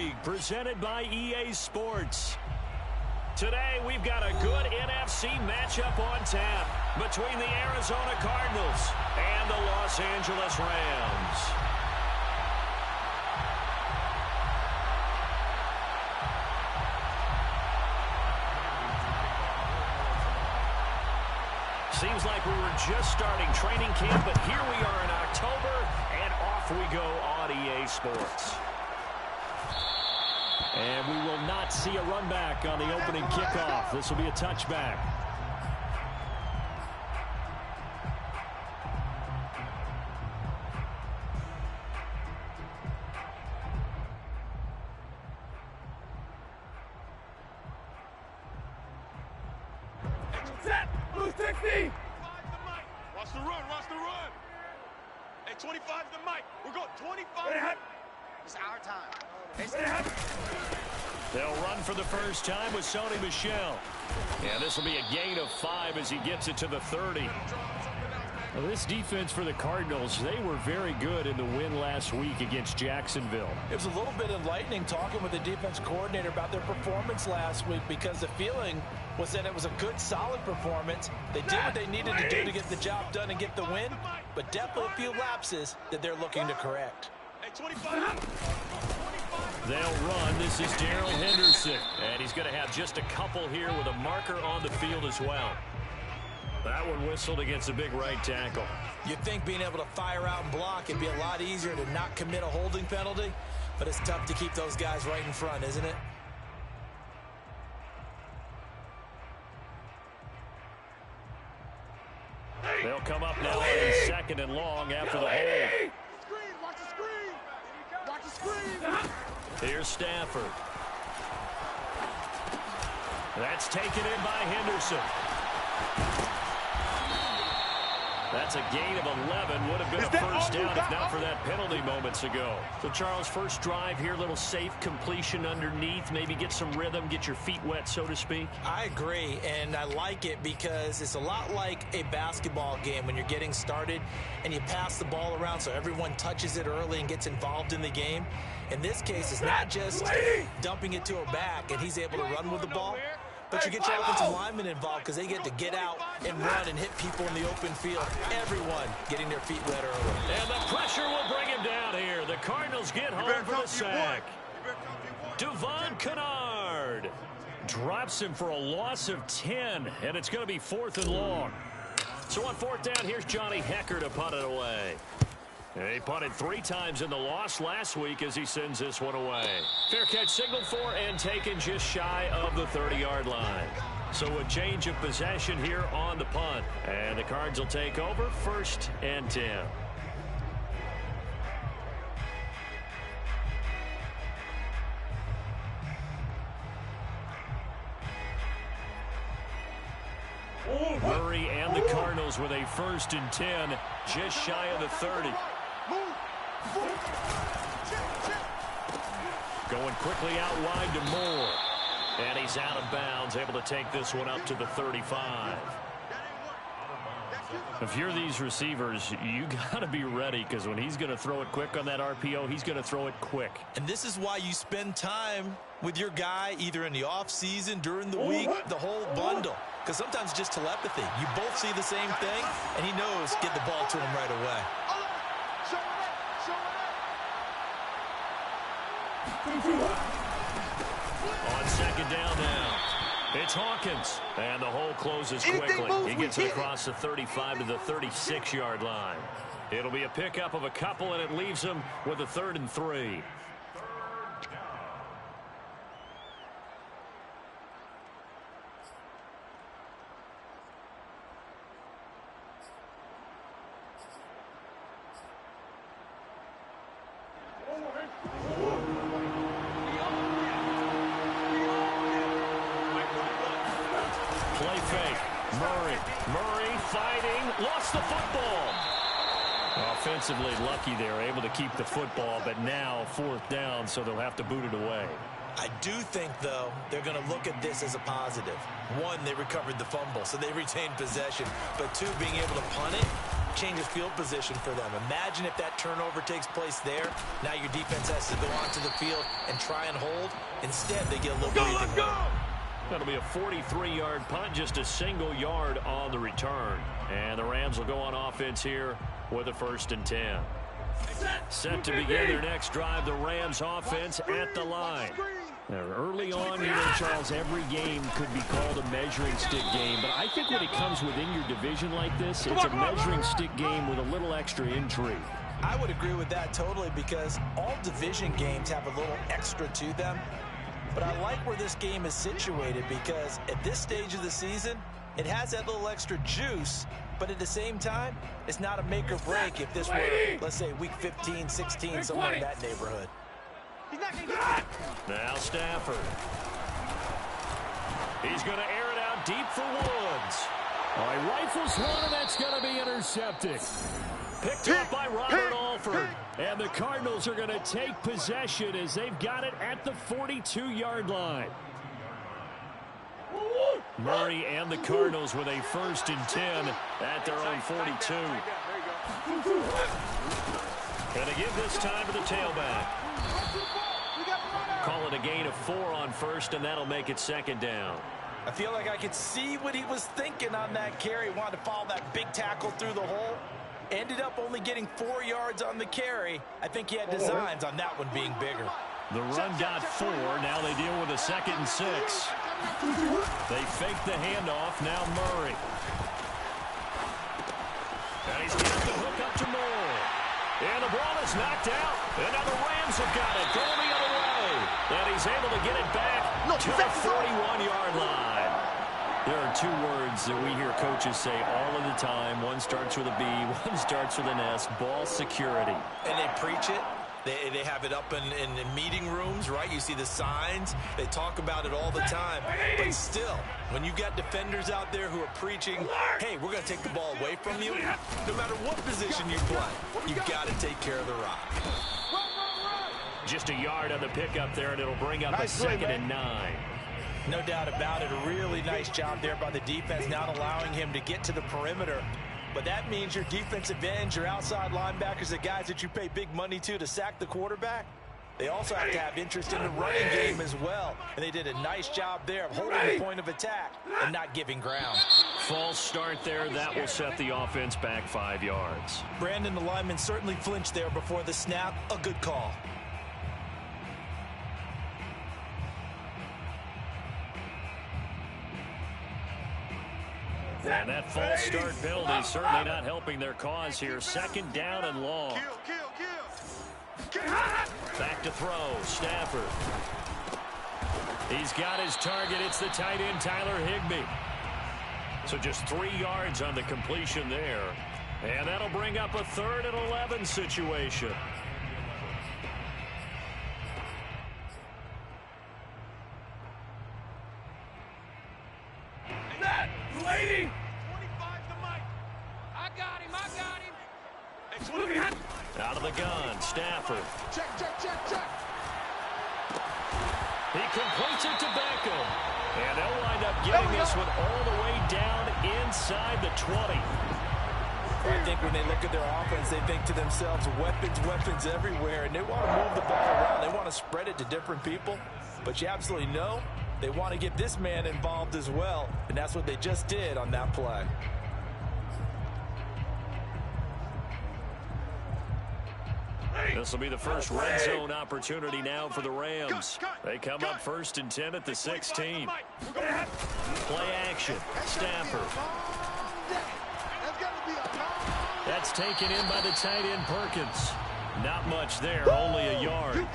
League, presented by EA Sports. Today, we've got a good NFC matchup on tap between the Arizona Cardinals and the Los Angeles Rams. Seems like we were just starting training camp, but here we are in October, and off we go on EA Sports. And we will not see a run back on the opening kickoff. This will be a touchback. Set! Blue 60! Watch the run, watch the run! Hey, 25's the mic. We're going 25. It's our time. They'll run for the first time with Sony Michel. And this will be a gain of 5 as he gets it to the 30. Well, this defense for the Cardinals, they were very good in the win last week against Jacksonville. It was a little bit enlightening talking with the defense coordinator about their performance last week, because the feeling was that it was a good, solid performance. They did what they needed to do to get the job done and get the win, but definitely a few lapses that they're looking to correct. Hey, 25. They'll run. This is Darrell Henderson, and he's going to have just a couple here with a marker on the field as well. That one whistled against a big right tackle. You'd think being able to fire out and block it'd be a lot easier to not commit a holding penalty, but it's tough to keep those guys right in front, isn't it? They'll come up now in second and long after the hold. Watch the screen! Watch the screen! Here's Stafford. That's taken in by Henderson. That's a gain of 11. Would have been a first down if not for that penalty moments ago. So, Charles, first drive here, little safe completion underneath. Maybe get some rhythm, get your feet wet, so to speak. I agree, and I like it because it's a lot like a basketball game when you're getting started and you pass the ball around so everyone touches it early and gets involved in the game. In this case, it's not just dumping it to a back and he's able to run with the ball, but you get your offensive linemen involved because they get to get out and run and hit people in the open field. Everyone getting their feet wet early. And the pressure will bring him down here. The Cardinals get home for the sack. Devon Kennard drops him for a loss of 10, and it's going to be 4th and long. So on 4th down, here's Johnny Hecker to punt it away. He punted 3 times in the loss last week as he sends this one away. Fair catch signaled for and taken just shy of the 30-yard line. So a change of possession here on the punt. And the Cards will take over 1st and 10. Murray and the Cardinals with a 1st and 10, just shy of the 30. Going quickly out wide to Moore. And he's out of bounds, able to take this one up to the 35. If you're these receivers, you got to be ready, because when he's going to throw it quick on that RPO, he's going to throw it quick. And this is why you spend time with your guy either in the offseason, during the week, the whole bundle. Because sometimes it's just telepathy. You both see the same thing, and he knows get the ball to him right away. On 2nd down now, it's Hawkins, and the hole closes quickly. He gets it across the 35 to the 36-yard line. It'll be a pickup of a couple, and it leaves him with a 3rd and 3. Offensively lucky they're able to keep the football, but now 4th down, so they'll have to boot it away. I do think, though, they're going to look at this as a positive. 1, they recovered the fumble, so they retained possession. But 2, being able to punt it changes field position for them. Imagine if that turnover takes place there. Now your defense has to go onto the field and try and hold. Instead, they get a little breathing room. That'll be a 43-yard punt, just a single yard on the return. And the Rams will go on offense here with a 1st and 10. Set to begin their next drive, the Rams offense at the line. Now, early on, you know, Charles, every game could be called a measuring stick game. But I think when it comes within your division like this, it's a measuring stick game with a little extra intrigue. I would agree with that totally, because all division games have a little extra to them. But I like where this game is situated, because at this stage of the season, it has that little extra juice. But at the same time, it's not a make or break if this were, let's say, week 15, 16, somewhere in that neighborhood. Now Stafford. He's going to air it out deep for Woods. All right, rifles one, and that's going to be intercepted. Picked up by Robert Alford. And the Cardinals are going to take possession as they've got it at the 42-yard line. Murray and the Cardinals with a 1st and 10 at their own 42. Going to give this time to the tailback. Call it a gain of 4 on 1st, and that'll make it 2nd down. I feel like I could see what he was thinking on that carry. Wanted to follow that big tackle through the hole. Ended up only getting 4 yards on the carry. I think he had designs on that one being bigger. The run got 4. Now they deal with a 2nd and 6. They fake the handoff. Now Murray. And he's got the hook up to Moore. And the ball is knocked out. And now the Rams have got it. Going the other way. And he's able to get it back to the 41-yard line. There are 2 words that we hear coaches say all of the time. One starts with a B, one starts with an S. Ball security. And they preach it. They have it up in meeting rooms, right? You see the signs. They talk about it all the time. But still, when you got defenders out there who are preaching, hey, we're going to take the ball away from you, no matter what position you play, you've got to take care of the rock. Just a yard on the pickup there, and it'll bring up a 2nd and 9. No doubt about it. A really nice job there by the defense, not allowing him to get to the perimeter. But that means your defensive ends, your outside linebackers, the guys that you pay big money to sack the quarterback, they also have to have interest in the running game as well. And they did a nice job there of holding the point of attack and not giving ground. False start there. That will set the offense back 5 yards. Brandon, the lineman, certainly flinched there before the snap. A good call. And that false start penalty certainly not helping their cause here. 2nd down and long. Back to throw. Stafford. He's got his target. It's the tight end, Tyler Higbee. So just 3 yards on the completion there. And that'll bring up a 3rd and 11 situation. Lady! 25's the mic. I got him. Out of the gun, Stafford. Check. He completes it to Beckham. And they'll wind up getting this one all the way down inside the 20. I think when they look at their offense, they think to themselves, weapons everywhere, and they want to move the ball around. They want to spread it to different people. But you absolutely know they want to get this man involved as well, and that's what they just did on that play. This will be the first red zone opportunity now for the Rams. They come up 1st and 10 at the 16. Play action. Stafford. That's taken in by the tight end Perkins. Not much there, only a yard.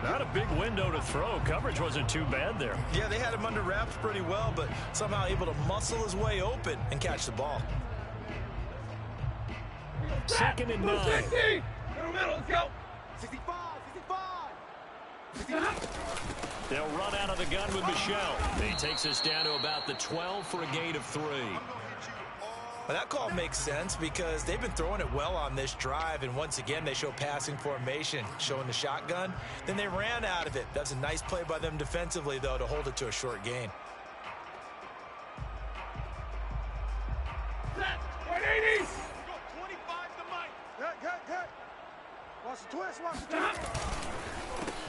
Not a big window to throw. Coverage wasn't too bad there. Yeah, they had him under wraps pretty well, but somehow able to muscle his way open and catch the ball. 2nd and 9. Middle, let's go. 65. They'll run out of the gun with Michelle. He takes us down to about the 12 for a gain of 3. Well, that call makes sense because they've been throwing it well on this drive, and once again they show passing formation, showing the shotgun. Then they ran out of it. That's a nice play by them defensively, though, to hold it to a short gain. Set. 180.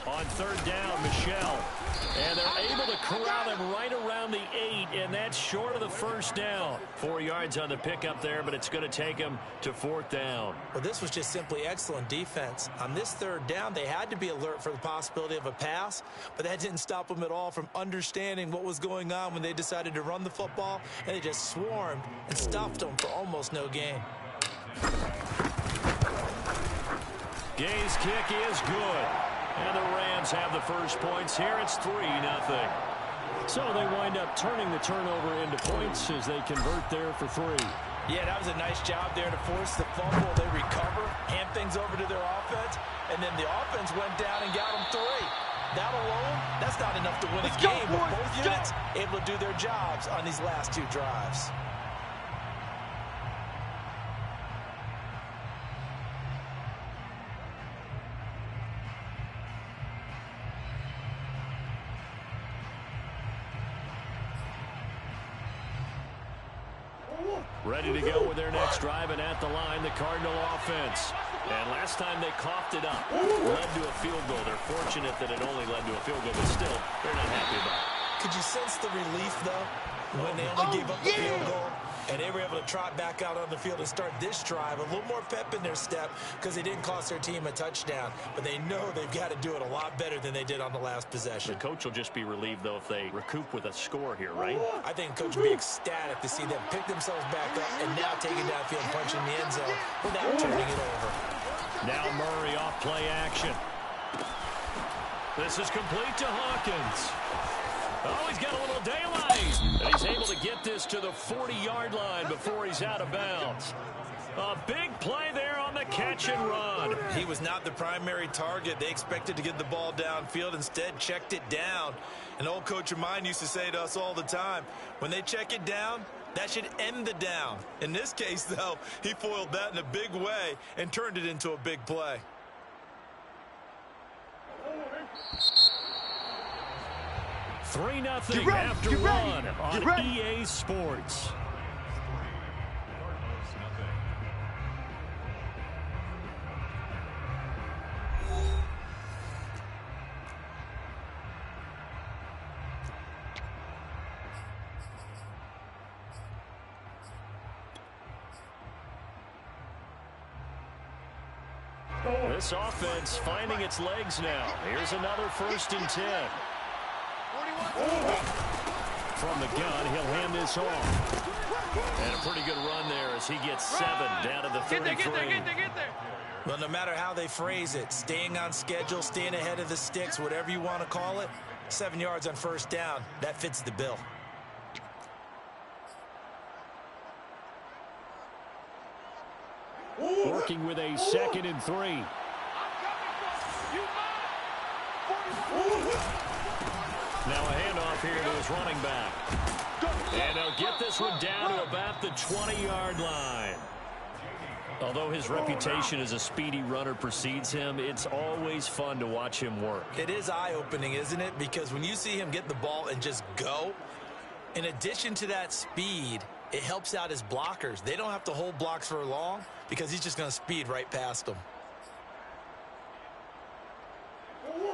On third down, Michelle. And they're able to corral him right around the 8, and that's short of the first down. 4 yards on the pickup there, but it's going to take him to fourth down. Well, this was just simply excellent defense. On this third down, they had to be alert for the possibility of a pass, but that didn't stop them at all from understanding what was going on when they decided to run the football, and they just swarmed and stuffed them for almost no gain. Gay's kick is good. And the Rams have the first points here. It's 3-0. So they wind up turning the turnover into points as they convert there for 3. Yeah, that was a nice job there to force the fumble. They recover, hand things over to their offense, and then the offense went down and got them 3. That alone, that's not enough to win a game, but both units able to do their jobs on these last 2 drives. Ready to go with their next drive, and at the line, the Cardinal offense. And last time they coughed it up, led to a field goal. They're fortunate that it only led to a field goal, but still, they're not happy about it. Could you sense the relief, though, when they only gave up the field goal? And they were able to trot back out on the field and start this drive. A little more pep in their step because they didn't cost their team a touchdown. But they know they've got to do it a lot better than they did on the last possession. The coach will just be relieved, though, if they recoup with a score here, right? I think coach will be ecstatic to see them pick themselves back up and now take it downfield and punch in the end zone without turning it over. Now Murray off play action. This is complete to Hawkins. Oh, he's got a little daylight. And he's able to get this to the 40-yard line before he's out of bounds. A big play there on the catch and run. He was not the primary target. They expected to get the ball downfield. Instead, checked it down. An old coach of mine used to say to us all the time, when they check it down, that should end the down. In this case, though, he foiled that in a big way and turned it into a big play. 3-0 after one on EA Sports. This offense finding its legs now. Here's another 1st and 10. From the gun, he'll hand this off. And a pretty good run there as he gets 7 down to the 33. Get there. Well, no matter how they phrase it, staying on schedule, staying ahead of the sticks, whatever you want to call it, 7 yards on 1st down, that fits the bill. Working with a 2nd and 3. Now a handoff here to his running back. And they'll get this one down to about the 20-yard line. Although his reputation as a speedy runner precedes him, it's always fun to watch him work. It is eye-opening, isn't it? Because when you see him get the ball and just go, in addition to that speed, it helps out his blockers. They don't have to hold blocks for long because he's just going to speed right past them.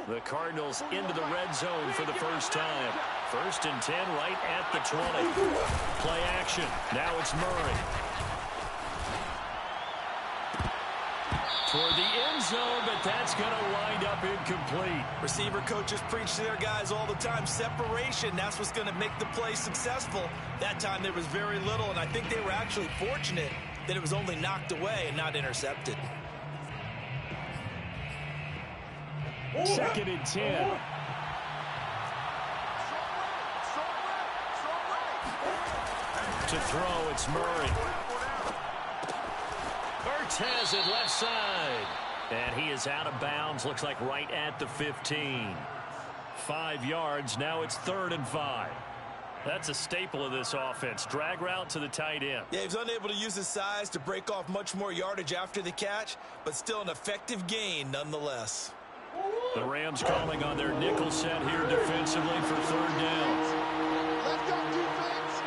The Cardinals into the red zone for the first time. 1st and 10 right at the 20. Play action. Now it's Murray. Toward the end zone, but that's going to wind up incomplete. Receiver coaches preach to their guys all the time. Separation, that's what's going to make the play successful. That time there was very little, and I think they were actually fortunate that it was only knocked away and not intercepted. 2nd and 10. To throw, it's Murray. Ertz has it left side. And he is out of bounds. Looks like right at the 15. 5 yards. Now it's 3rd and 5. That's a staple of this offense. Drag route to the tight end. Yeah, he was unable to use his size to break off much more yardage after the catch, but still an effective gain nonetheless. The Rams calling on their nickel set here defensively for 3rd down. Let's go, defense.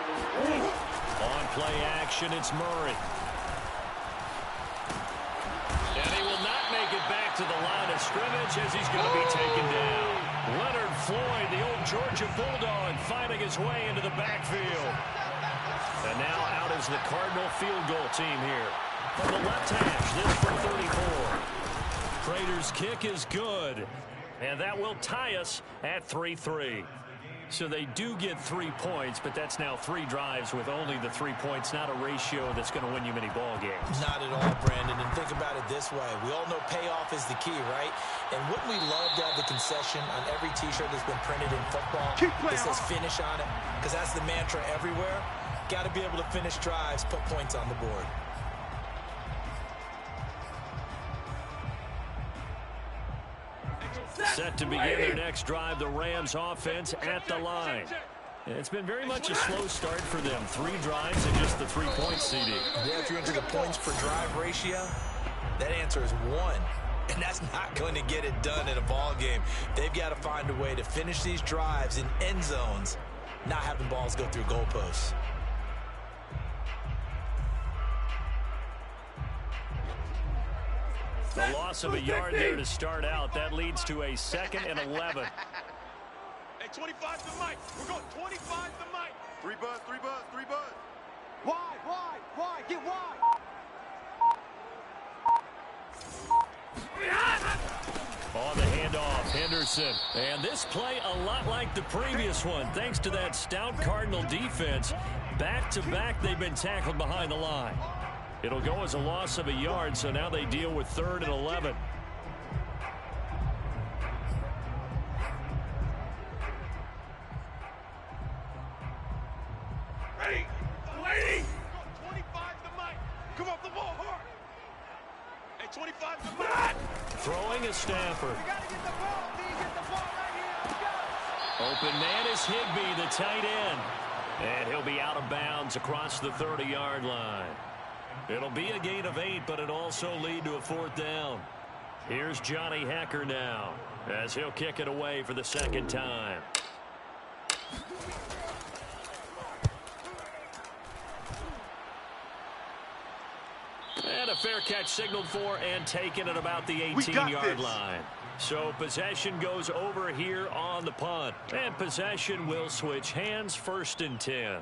On play action, it's Murray. And he will not make it back back to the line of scrimmage as he's going to be taken down. Leonard Floyd, the old Georgia Bulldog, finding his way into the backfield. And now out is the Cardinal field goal team here. From the left hash, this from 34. Prater's kick is good. And that will tie us at 3-3. So they do get 3 points, but that's now 3 drives with only the 3 points, not a ratio that's going to win you many ball games. Not at all, Brandon. And think about it this way. We all know payoff is the key, right? And wouldn't we love to have the concession on every T-shirt that's been printed in football that says finish on it? Because that's the mantra everywhere. Got to be able to finish drives, put points on the board. Set to begin their next drive, the Rams offense at the line. It's been very much a slow start for them. 3 drives and just the 3 points, CD. Yeah, if you're into the points per drive ratio, that answer is 1. And that's not going to get it done in a ball game. They've got to find a way to finish these drives in end zones, not having balls go through goalposts. The loss of a yard there to start out. That leads to a 2nd and 11. Hey, 25 to Mike. We're going 25 to Mike. 3 buzz, 3 buzz, 3 buzz. Wide, get wide. On the handoff, Henderson. And this play a lot like the previous one. Thanks to that stout Cardinal defense. Back-to-back, they've been tackled behind the line. It'll go as a loss of a yard, so now they deal with 3rd and 11. Ready, lady. 25 to Mike. Come off the ball hard. Hey, 25 to Mike. Throwing a Stafford. You gotta get the ball, D. Get the ball right here. Let's go. Open man is Higbee, the tight end. And he'll be out of bounds across the 30-yard line. It'll be a gain of 8, but it'll also lead to a 4th down. Here's Johnny Hecker now, as he'll kick it away for the 2nd time. And a fair catch signaled for and taken at about the 18-yard line. So possession goes over here on the punt. And possession will switch hands, 1st and 10.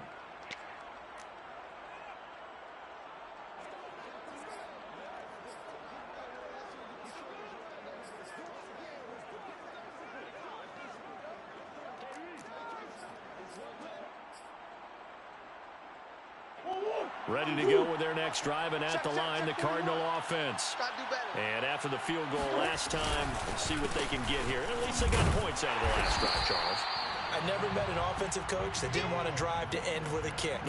Ready to go with their next drive, and at the line, the Cardinal offense. And after the field goal last time, let's see what they can get here. At least they got points out of the last drive, Charles. I never met an offensive coach that didn't want to drive to end with a kick.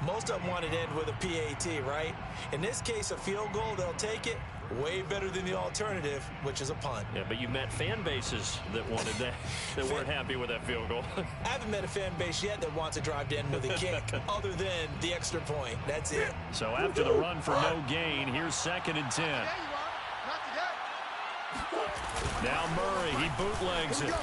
Most of them wanted to end with a PAT, right? In this case, a field goal, they'll take it. Way better than the alternative, which is a punt. Yeah, but you met fan bases that wanted that, that weren't happy with that field goal. I haven't met a fan base yet that wants to drive to end with a kick, other than the extra point. That's it. So after the run for no gain, here's 2nd and 10. Now Murray, he bootlegs it.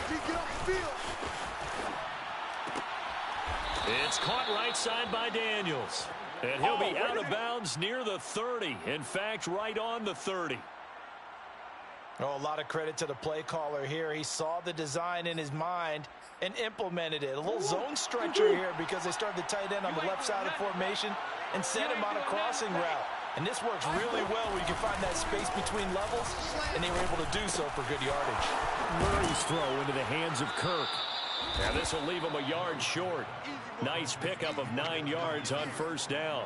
It's caught right side by Daniels. And he'll be out of bounds near the 30. In fact, right on the 30. Oh, a lot of credit to the play caller here. He saw the design in his mind and implemented it. A little zone stretcher here because they started the tight end on the left side of formation and sent him on a crossing route. And this works really well where you can find that space between levels, and they were able to do so for good yardage. Murray's throw into the hands of Kirk. Now this will leave him a yard short. Nice pickup of 9 yards on 1st down.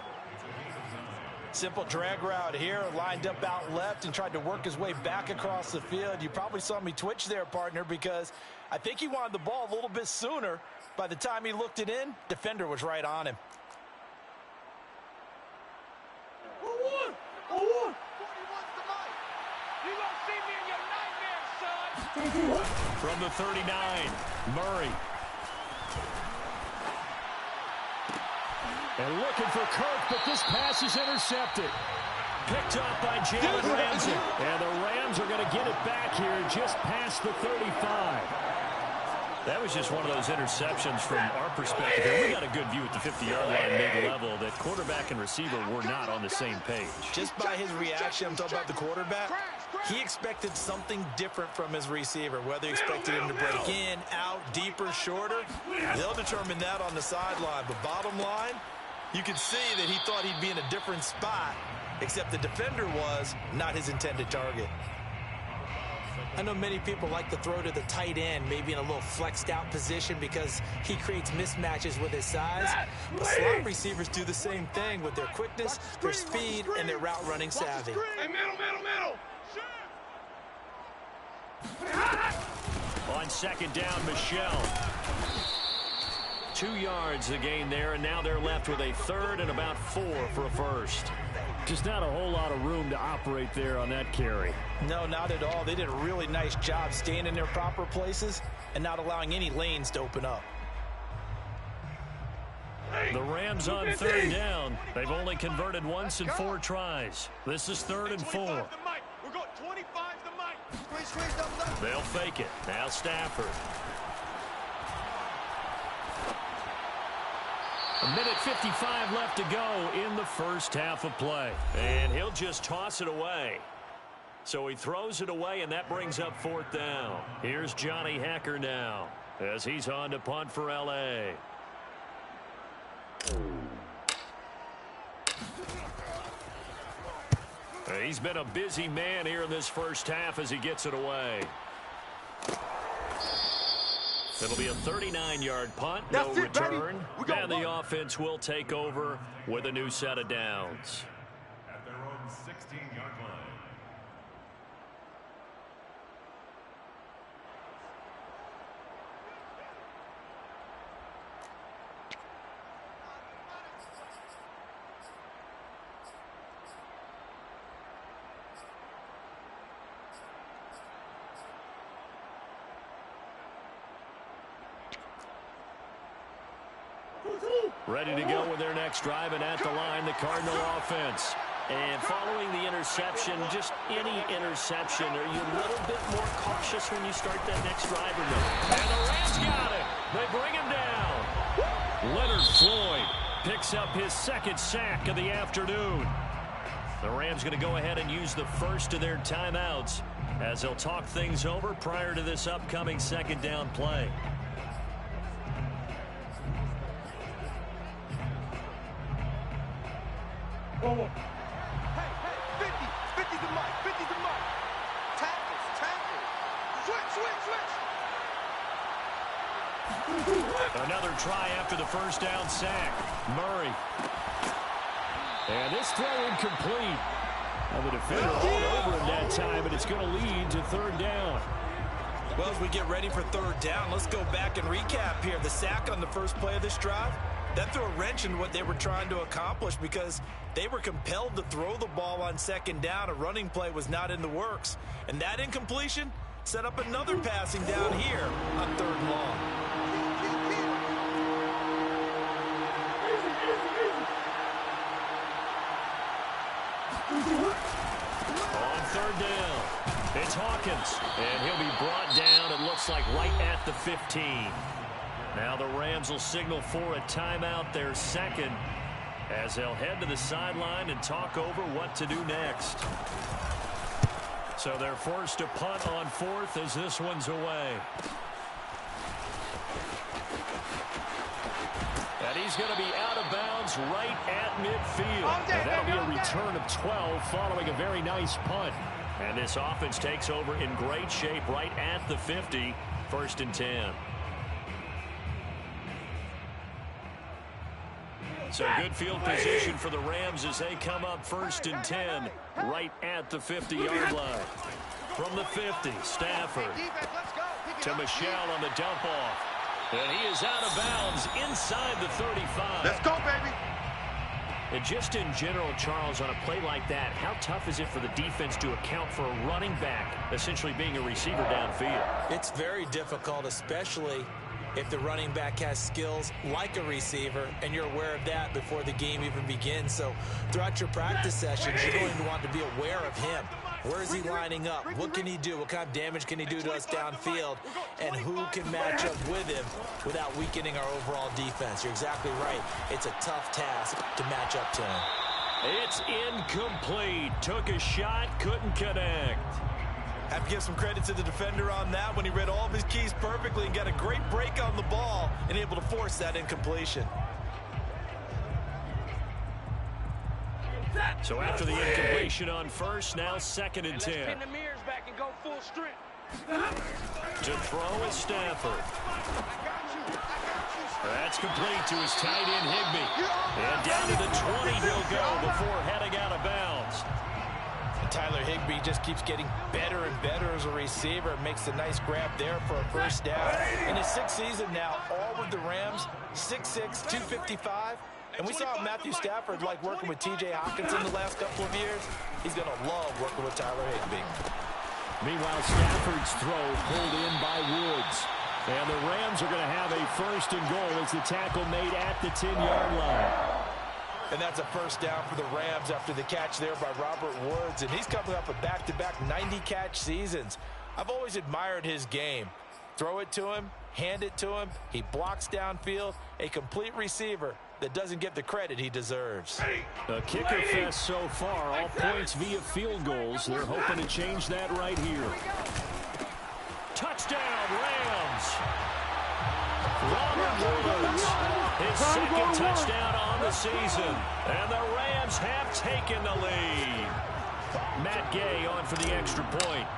Simple drag route here, lined up out left and tried to work his way back across the field. You probably saw me twitch there, partner, because I think he wanted the ball a little bit sooner. By the time he looked it in, defender was right on him. From the 39, Murray. And looking for Kirk, but this pass is intercepted. Picked up by Jalen Ramsey. And the Rams are going to get it back here just past the 35. That was just one of those interceptions from our perspective here. We got a good view at the 50-yard line mid-level that quarterback and receiver were not on the same page. Just by his reaction, I'm talking about the quarterback, he expected something different from his receiver, whether he expected him to break in, out, deeper, shorter. They'll determine that on the sideline. But bottom line, you can see that he thought he'd be in a different spot, except the defender was not his intended target. I know many people like to throw to the tight end, maybe in a little flexed out position because he creates mismatches with his size. But slot receivers do the same thing with their quickness, their speed, and their route running savvy. Hey, middle. On second down, Michelle. 2 yards the gain there, and now they're left with a third and about 4 for a first. Just not a whole lot of room to operate there on that carry. No, not at all. They did a really nice job staying in their proper places and not allowing any lanes to open up. The Rams on third down. They've only converted once in 4 tries. This is 3rd and 4. We're going 25 the mic. They'll fake it. Now Stafford. A minute 55 left to go in the first half of play. And he'll just toss it away. So he throws it away, and that brings up 4th down. Here's Johnny Hacker now as he's on to punt for L.A. He's been a busy man here in this first half as he gets it away. It'll be a 39-yard punt, no return, and the offense will take over with a new set of downs. At their own 16-yard line. Ready to go with their next drive, and at the line, the Cardinal offense. And following the interception, just any interception, are you a little bit more cautious when you start that next drive or no? And the Rams got it. They bring him down. Leonard Floyd picks up his 2nd sack of the afternoon. The Rams going to go ahead and use the first of their timeouts as they'll talk things over prior to this upcoming 2nd down play. Hey, 50 the mic, 50 the mic. Tackles. Switch. Another try after the first down sack. Murray. And this throw incomplete. And the defender all over him that time, and it's going to lead to 3rd down. Well, as we get ready for 3rd down, let's go back and recap here. The sack on the first play of this drive, that threw a wrench in what they were trying to accomplish because they were compelled to throw the ball on 2nd down. A running play was not in the works. And that incompletion set up another passing down here on 3rd and long. On 3rd down, it's Hawkins. And he'll be brought down, it looks like, right at the 15. Now the Rams will signal for a timeout, their 2nd, as they'll head to the sideline and talk over what to do next. So they're forced to punt on 4th as this one's away. And he's going to be out of bounds right at midfield. And that'll be a return of 12 following a very nice punt. And this offense takes over in great shape right at the 50, 1st and 10. So good field position for the Rams as they come up 1st and 10 right at the 50-yard line. From the 50, Stafford to Michelle on the dump off. And he is out of bounds inside the 35. Let's go, baby. And just in general, Charles, on a play like that, how tough is it for the defense to account for a running back essentially being a receiver downfield? It's very difficult, especially if the running back has skills like a receiver, and you're aware of that before the game even begins. So throughout your practice sessions, you're going to want to be aware of him. Where is he lining up? What can he do? What kind of damage can he do to us downfield? And who can match up with him without weakening our overall defense? You're exactly right. It's a tough task to match up to him. It's incomplete. Took a shot, couldn't connect. Have to give some credit to the defender on that when he read all of his keys perfectly and got a great break on the ball and able to force that incompletion. So after the incompletion on first, now 2nd and 10. Let's pin the mirrors back and go full strength. To throw is Stafford. That's complete to his tight end, Higbee. And down to the 20 he'll go before heading out of bounds. And Tyler Higbee just keeps getting better and better as a receiver. Makes a nice grab there for a first down. In his 6th season now, all with the Rams, 6'6", 255. And we saw Matthew Stafford like working with T.J. Hockenson the last couple of years. He's going to love working with Tyler Higbee. Meanwhile, Stafford's throw pulled in by Woods. And the Rams are going to have a 1st and goal as the tackle made at the 10-yard line. And that's a first down for the Rams after the catch there by Robert Woods. And he's coming up with back-to-back 90-catch seasons. I've always admired his game. Throw it to him, hand it to him. He blocks downfield. A complete receiver that doesn't get the credit he deserves. A kicker fest so far. All points via field goals. They're hoping to change that right here. Touchdown, Rams. Robert Woods, his 2nd touchdown on the season. And the Rams have taken the lead. Matt Gay on for the extra point.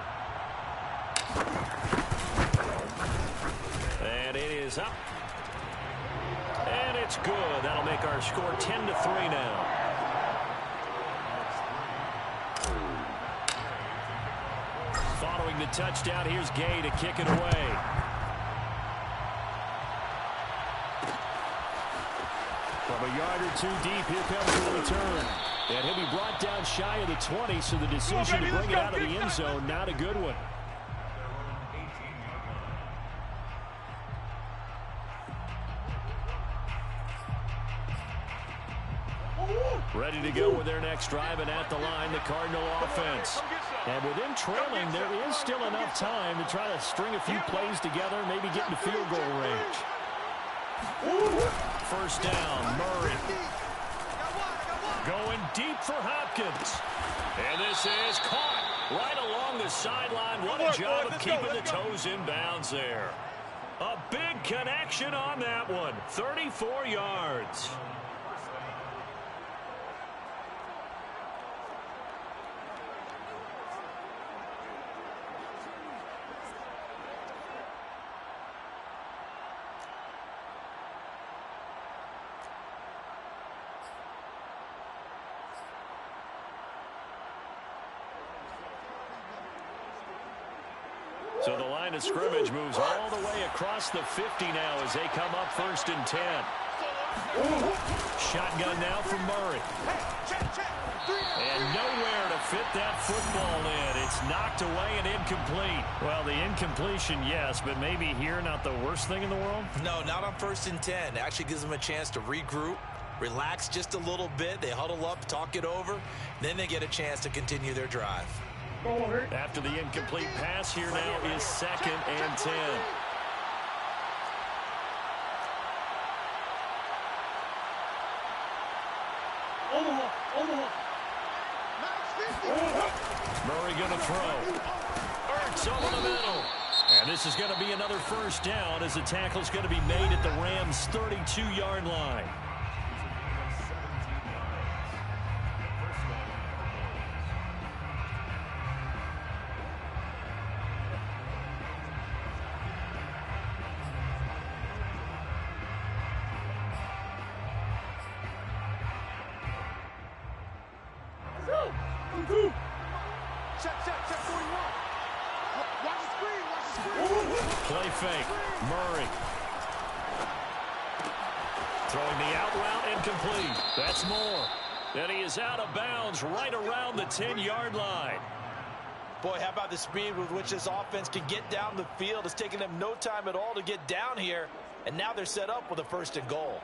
And it is up. And it's good. That'll make our score 10-3 now. Following the touchdown, here's Gay to kick it away. From a yard or 2 deep, here comes the return. And he'll be brought down shy of the 20, so the decision to bring it out of the end zone, not a good one. Ready to go with their next drive, and at the line, the Cardinal offense. And with them trailing, there is still enough time to try to string a few plays together, maybe get into field goal range. First down, Murray. Going deep for Hopkins. And this is caught right along the sideline. What a job of keeping the toes in bounds there. A big connection on that one. 34 yards. So the line of scrimmage moves all the way across the 50 now as they come up 1st and 10. Shotgun now from Murray. And nowhere to fit that football in. It's knocked away and incomplete. Well, the incompletion, yes, but maybe here not the worst thing in the world? No, not on 1st and 10. It actually gives them a chance to regroup, relax just a little bit. They huddle up, talk it over. Then they get a chance to continue their drive. After the incomplete pass, here now is 2nd and 10. Murray going to throw. Ertz over the middle. And this is going to be another first down as the tackle's going to be made at the Rams' 32-yard line. Check 41. Watch the screen. Play fake. Murray. Throwing the out route incomplete. That's Moore. And he is out of bounds right around the 10-yard line. Boy, how about the speed with which this offense can get down the field? It's taken them no time at all to get down here, and now they're set up with a 1st and goal.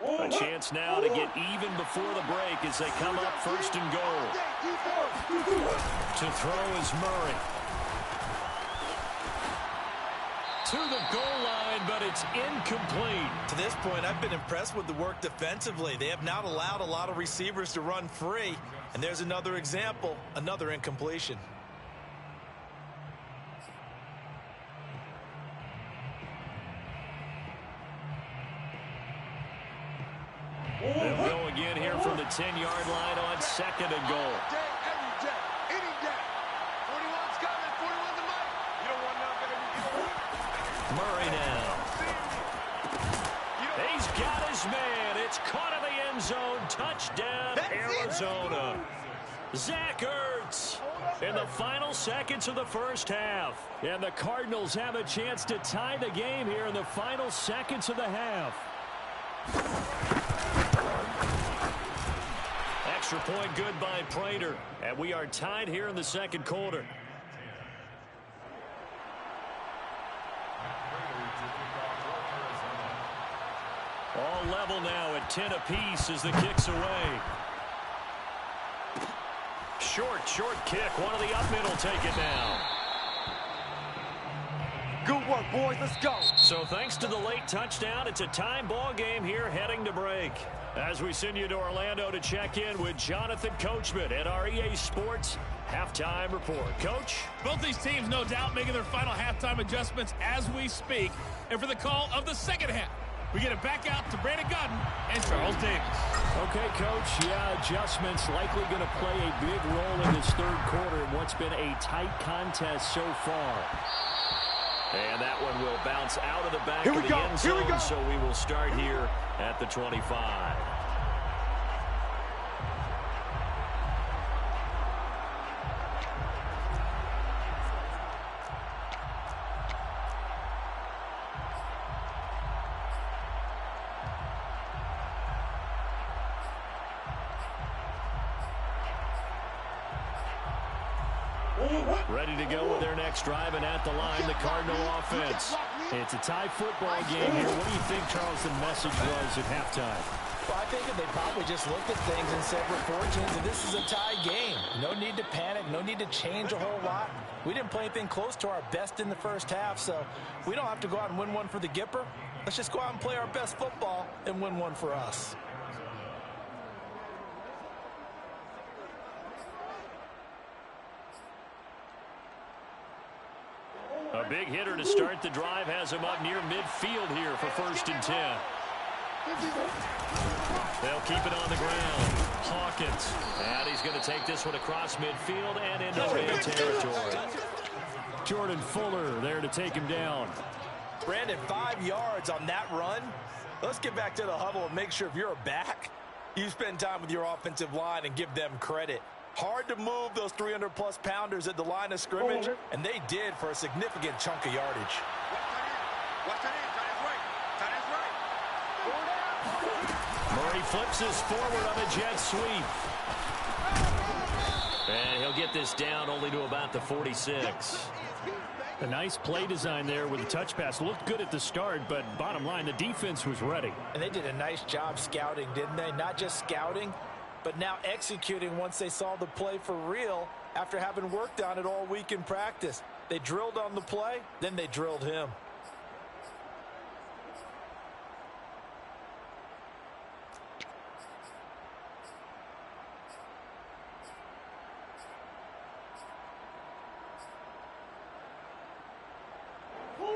A chance now to get even before the break as they come up 1st and goal. To throw is Murray. To the goal line, but it's incomplete. To this point, I've been impressed with the work defensively. They have not allowed a lot of receivers to run free. And there's another example, another incompletion. They'll go again here from the 10-yard line on 2nd and goal. Every day, any day. 41's coming, 41's the mic. You don't want none, baby. Murray now. He's got his man. It's caught in the end zone. Touchdown, Arizona. Zach Ertz in the final seconds of the 1st half. And the Cardinals have a chance to tie the game here in the final seconds of the half. Extra point good by Prater. And we are tied here in the 2nd quarter. All level now at 10 apiece as the kick's away. Short kick. One of the up mid will take it now. Good work, boys. Let's go. So thanks to the late touchdown, it's a time ball game here heading to break. As we send you to Orlando to check in with Jonathan Coachman at our EA Sports Halftime Report. Coach? Both these teams, no doubt, making their final halftime adjustments as we speak. And for the call of the 2nd half, we get it back out to Brandon Godden and Charles Davis. Okay, Coach. Yeah, adjustments likely going to play a big role in this 3rd quarter in what's been a tight contest so far. And that one will bounce out of the back of the end zone, so we will start here at the 25. Ready to go with their next drive, and at the line, the Cardinal offense. It's a tie football game here. What do you think, Charles, the message was at halftime? Well, I think that they probably just looked at things and said, we're fortunate that this is a tie game. No need to panic, no need to change a whole lot. We didn't play anything close to our best in the 1st half, so we don't have to go out and win one for the Gipper. Let's just go out and play our best football and win one for us. A big hitter to start the drive has him up near midfield here for 1st and 10. They'll keep it on the ground. Hawkins. And he's going to take this one across midfield and into Ram territory. Jordan Fuller there to take him down. Brandon, 5 yards on that run. Let's get back to the huddle and make sure if you're a back, you spend time with your offensive line and give them credit. Hard to move those 300-plus pounders at the line of scrimmage, and they did for a significant chunk of yardage. Watch that in. Tight end's right. Murray flips this forward on a jet sweep. And he'll get this down only to about the 46. A nice play design there with the touch pass. Looked good at the start, but bottom line, the defense was ready. And they did a nice job scouting, didn't they? Not just scouting, but now executing once they saw the play for real after having worked on it all week in practice. They drilled on the play, then they drilled him.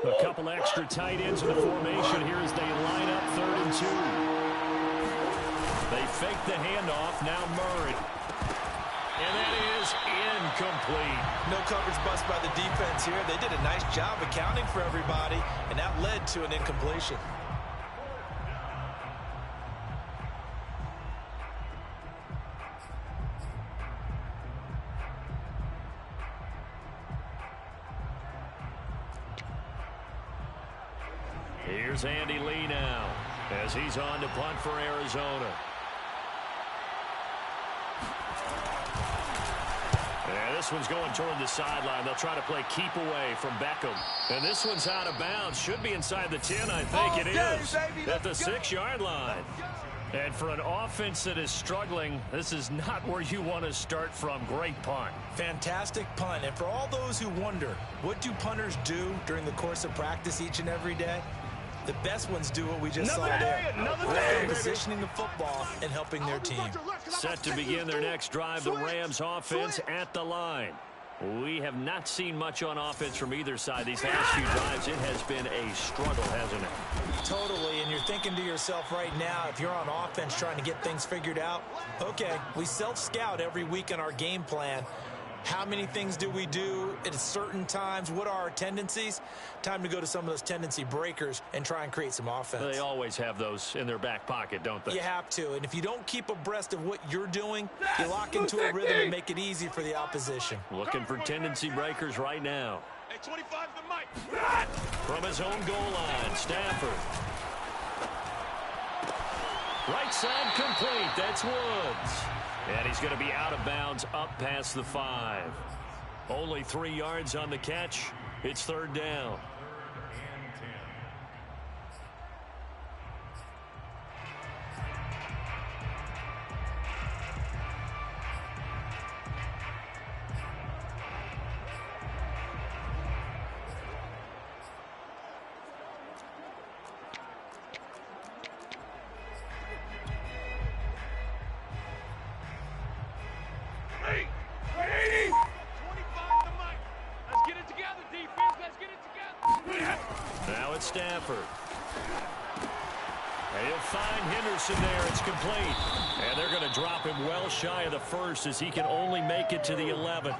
A couple extra tight ends in the formation here as they line up 3rd and 2. They fake the handoff. Now Murray. And that is incomplete. No coverage bust by the defense here. They did a nice job accounting for everybody, and that led to an incompletion. Here's Andy Lee now as he's on to punt for Arizona. Yeah, this one's going toward the sideline. They'll try to play keep away from Beckham. And this one's out of bounds. Should be inside the 10, I think. It is at the 6-yard line. And for an offense that is struggling, this is not where you want to start from. Great punt. Fantastic punt. And for all those who wonder, what do punters do during the course of practice each and every day? The best ones do what we just saw there. Positioning the football and helping their team. Set to begin their next drive, the Rams offense at the line. We have not seen much on offense from either side these last few drives. It has been a struggle, hasn't it? Totally, and you're thinking to yourself right now, if you're on offense trying to get things figured out, okay, we self-scout every week in our game plan. How many things do we do at certain times? What are our tendencies? Time to go to some of those tendency breakers and try and create some offense. They always have those in their back pocket, don't they? You have to, and if you don't keep abreast of what you're doing, you lock into a rhythm and make it easy for the opposition. Looking for tendency breakers right now. Hey, 25 the mic. From his own goal line, Stafford. Right side complete. That's Woods. And he's going to be out of bounds up past the 5. Only 3 yards on the catch. It's 3rd down. Now it's Stafford. And he'll find Henderson there. It's complete. And they're going to drop him well shy of the 1st as he can only make it to the 11th.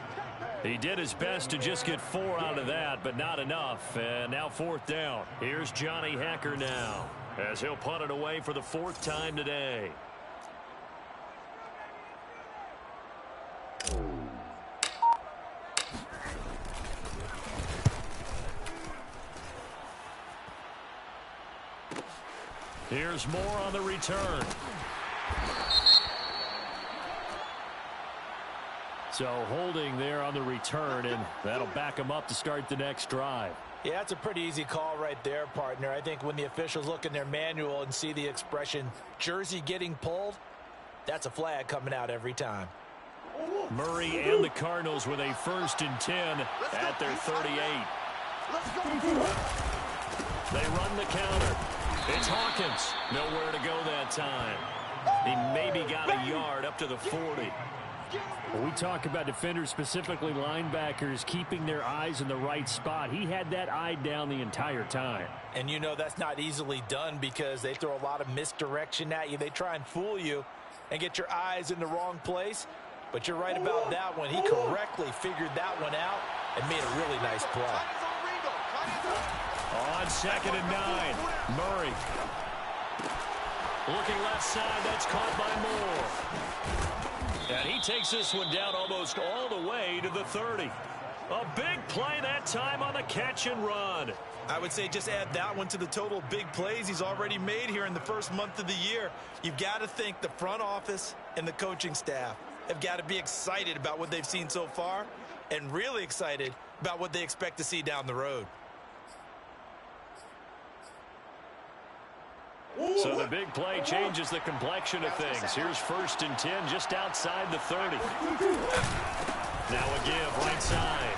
He did his best to just get 4 out of that, but not enough. And now 4th down. Here's Johnny Hacker now as he'll punt it away for the 4th time today. Here's more on the return. So holding there on the return, and that'll back him up to start the next drive. Yeah, it's a pretty easy call right there, partner. I think when the officials look in their manual and see the expression jersey getting pulled, that's a flag coming out every time. Murray and the Cardinals with a 1st and 10 at their 38. They run the counter. It's Hawkins. Nowhere to go that time. He maybe got a yard up to the 40. When we talk about defenders, specifically linebackers, keeping their eyes in the right spot, he had that eye down the entire time. And you know that's not easily done because they throw a lot of misdirection at you. They try and fool you and get your eyes in the wrong place. But you're right about that one. He correctly figured that one out and made a really nice play. On 2nd and 9, Murray. Looking left side, that's caught by Moore. And he takes this one down almost all the way to the 30. A big play that time on the catch and run. I would say just add that one to the total big plays he's already made here in the first month of the year. You've got to think the front office and the coaching staff have got to be excited about what they've seen so far and really excited about what they expect to see down the road. So the big play changes the complexion of things. Here's 1st and 10 just outside the 30. Now a give right side.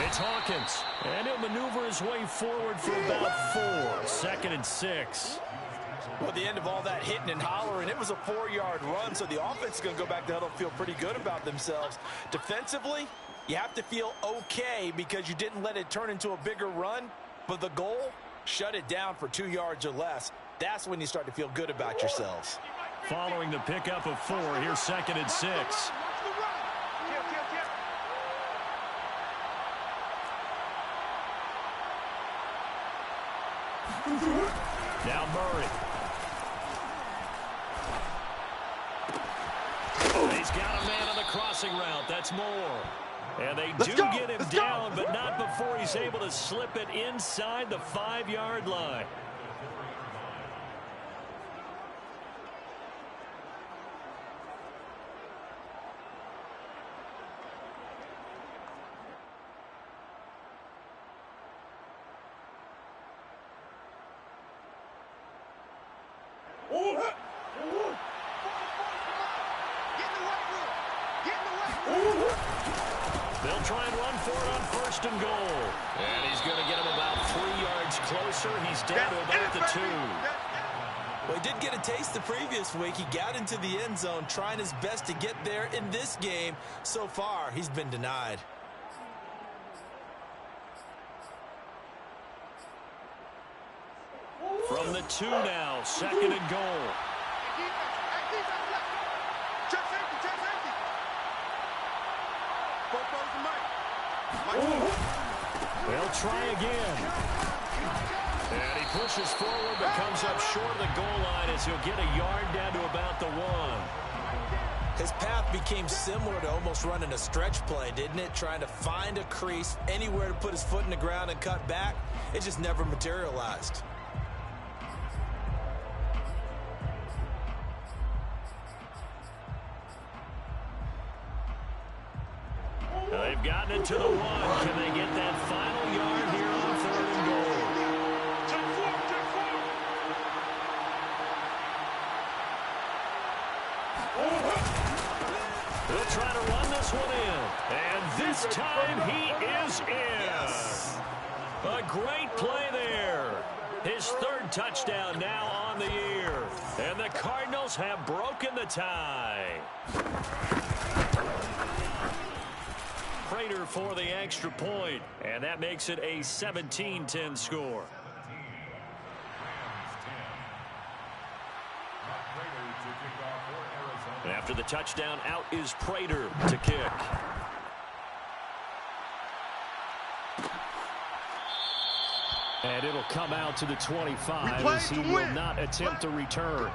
It's Hawkins. And he'll maneuver his way forward for about 4. 2nd and 6. Well, at the end of all that hitting and hollering, it was a 4-yard run, so the offense is going to go back to huddle, feel pretty good about themselves. Defensively, you have to feel okay because you didn't let it turn into a bigger run, but the goal, shut it down for 2 yards or less. That's when you start to feel good about yourselves. Following the pickup of 4, here's 2nd and 6. Now Murray. He's got a man on the crossing route. That's Moore. And they do get him down, but not before he's able to slip it inside the 5-yard line. They'll try and run for it on 1st and goal. And he's going to get him about 3 yards closer. He's down to about the 2. Well, he did get a taste the previous week. He got into the end zone trying his best to get there in this game. So far, he's been denied. From the 2 now, 2nd and goal. They'll try again. And he pushes forward but comes up short of the goal line as he'll get a yard down to about the 1. His path became similar to almost running a stretch play, didn't it? Trying to find a crease, anywhere to put his foot in the ground and cut back. It just never materialized. They've gotten it to the 1. Can they get that final yard here on 3rd and goal? They'll try to run this one in. And this time he is in. Yes. A great play there. His 3rd touchdown now on the year. And the Cardinals have broken the tie. Prater for the extra point, and that makes it a 17-10 score. And after the touchdown, out is Prater to kick. And it'll come out to the 25 as he will not attempt to return.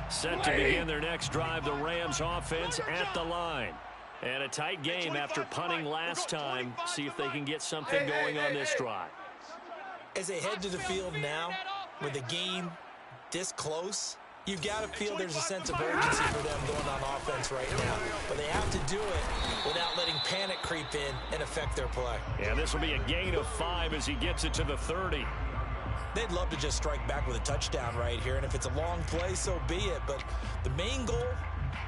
Set to begin their next drive, the Rams offense at the line. And a tight game after punting last time. See if they can get something going on this drive. As they head to the field now, with the game this close, you've got to feel there's a sense of urgency for them going on offense right now. But they have to do it without letting panic creep in and affect their play. And this will be a gain of 5 as he gets it to the 30. They'd love to just strike back with a touchdown right here, and if it's a long play, so be it. But the main goal,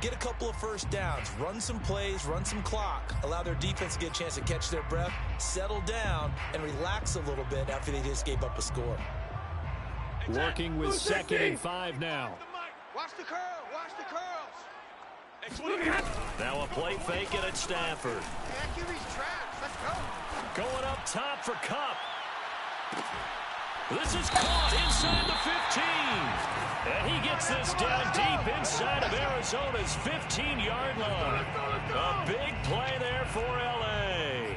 get a couple of first downs, run some plays, run some clock, allow their defense to get a chance to catch their breath, settle down, and relax a little bit after they just gave up a score. Working with 2nd and 5 now. Watch the curl. Watch the curls. Now a play fake it at Stafford. Man, QB's trash. Let's go. Going up top for Kupp. This is caught inside the 15. And he gets this down deep inside of Arizona's 15-yard line. A big play there for L.A.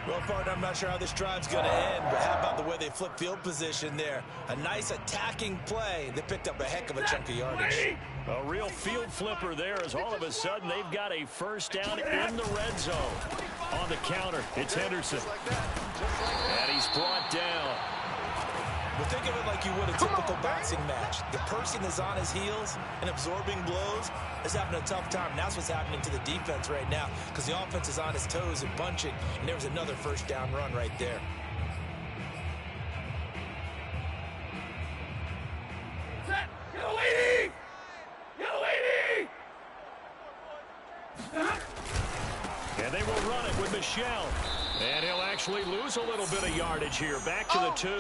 Well, partner, I'm not sure how this drive's going to end, but how about the way they flip field position there? A nice attacking play. They picked up a heck of a chunk of yardage. A real field flipper there as all of a sudden they've got a first down in the red zone. On the counter, it's Henderson. And he's brought down. But think of it like you would a typical boxing match. The person is on his heels and absorbing blows is having a tough time. And that's what's happening to the defense right now because the offense is on his toes and punching, and there was another first down run right there. Set. Get a lady. Get a lady. And they will run it with Michelle. And he'll actually lose a little bit of yardage here. Back to the 2.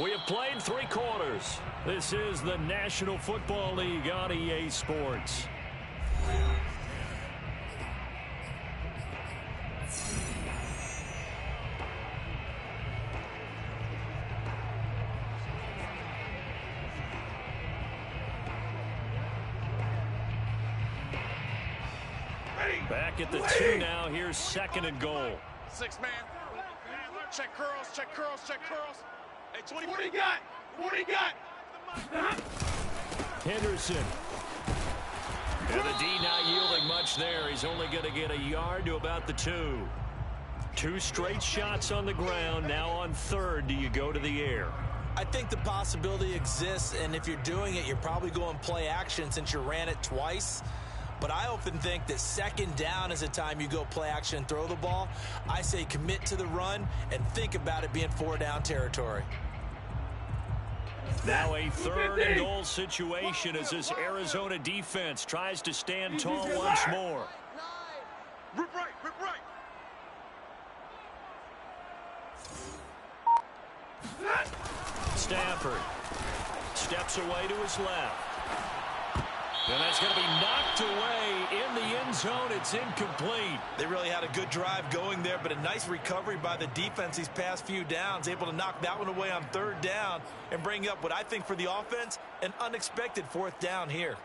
We have played 3 quarters. This is the National Football League on EA Sports. Back at the 2 now. Here's 2nd and goal. 6 man. Check curls, check curls, check curls. Hey, 20. What do you got? What do you got? Henderson. And the D not yielding much there. He's only going to get a yard to about the 2. 2 straight shots on the ground. Now on 3rd, do you go to the air? I think the possibility exists, and if you're doing it, you're probably going play action since you ran it twice. But I often think that second down is a time you go play action and throw the ball. I say commit to the run and think about it being 4-down territory. Now a 3rd and goal situation as this Arizona defense tries to stand tall once more. Rip right, rip right. Stafford steps away to his left. And that's going to be knocked away in the end zone. It's incomplete. They really had a good drive going there, but a nice recovery by the defense these past few downs, able to knock that one away on 3rd down and bring up what I think for the offense, an unexpected 4th down here.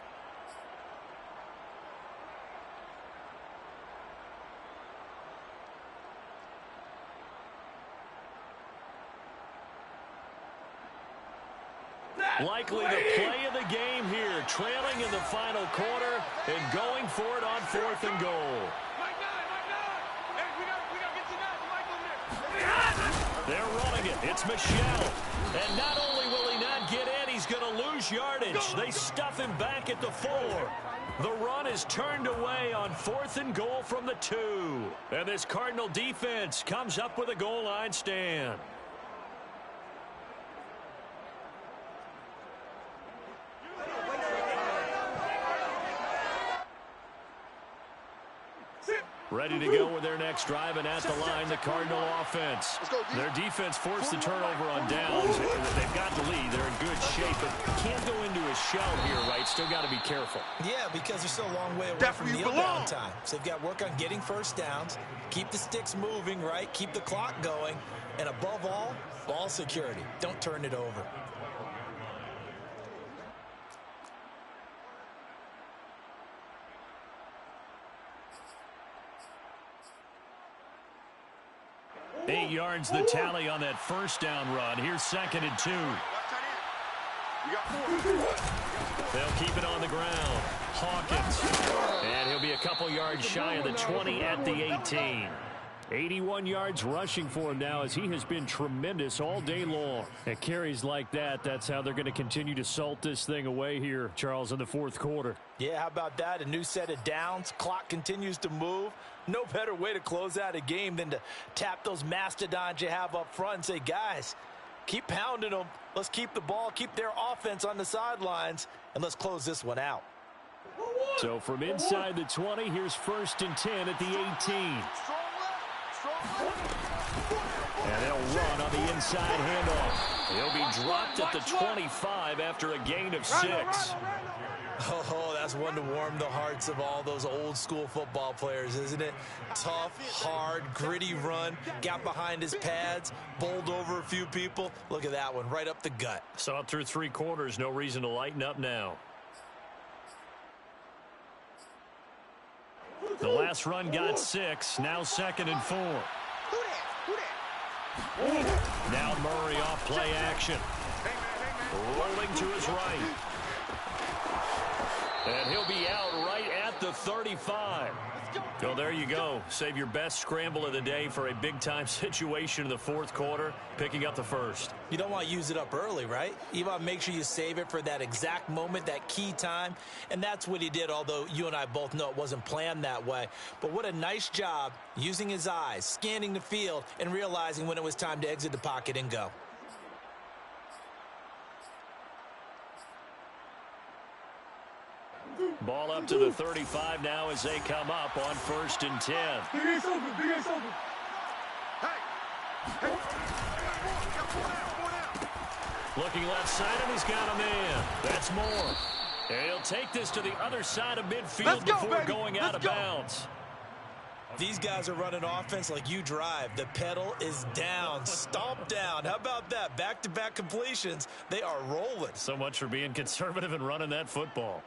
Likely the play of the game here, trailing in the final quarter and going for it on 4th and goal. Hey, we got to get to that. They're running it. It's Michelle. And not only will he not get in, he's going to lose yardage. They stuff him back at the 4. The run is turned away on 4th and goal from the 2. And this Cardinal defense comes up with a goal line stand. Ready to go with their next drive, and at the line, the Cardinal offense. Their defense forced the turnover on downs. They've got the lead. They're in good shape, but can't go into a shell here, right? Still got to be careful. Yeah, because they're still a long way away from kneel down time. So they've got to work on getting first downs, keep the sticks moving, right? Keep the clock going, and above all, ball security. Don't turn it over. Eight yards the tally on that first down run. Here's 2nd and 2. They'll keep it on the ground. Hawkins. And he'll be a couple yards shy of the 20 at the 18. 81 yards rushing for him now as he has been tremendous all day long. At carries like that, that's how they're going to continue to salt this thing away here, Charles, in the 4th quarter. Yeah, how about that? A new set of downs. Clock continues to move. No better way to close out a game than to tap those mastodons you have up front and say, guys, keep pounding them. Let's keep the ball, keep their offense on the sidelines, and let's close this one out. So from inside the 20, here's 1st and 10 at the 18. And they'll run on the inside handoff. He'll be dropped at the 25 after a gain of 6. Oh, that's one to warm the hearts of all those old school football players, isn't it? Tough, hard, gritty run. Got behind his pads, bowled over a few people. Look at that one, right up the gut. Saw it through 3 quarters. No reason to lighten up now. The last run got 6. Now 2nd and 4. Now Murray off play action. Rolling to his right. And he'll be out right at the 35. So there you go. Save your best scramble of the day for a big-time situation in the 4th quarter, picking up the 1st. You don't want to use it up early, right? You want to make sure you save it for that exact moment, that key time. And that's what he did, although you and I both know it wasn't planned that way. But what a nice job using his eyes, scanning the field, and realizing when it was time to exit the pocket and go. Ball up to the 35 now as they come up on 1st and 10. Looking left side, and he's got a man. That's Moore. And he'll take this to the other side of midfield before going out of bounds. These guys are running offense like you drive. The pedal is down, stomp down. How about that? Back-to-back completions. They are rolling. So much for being conservative and running that football.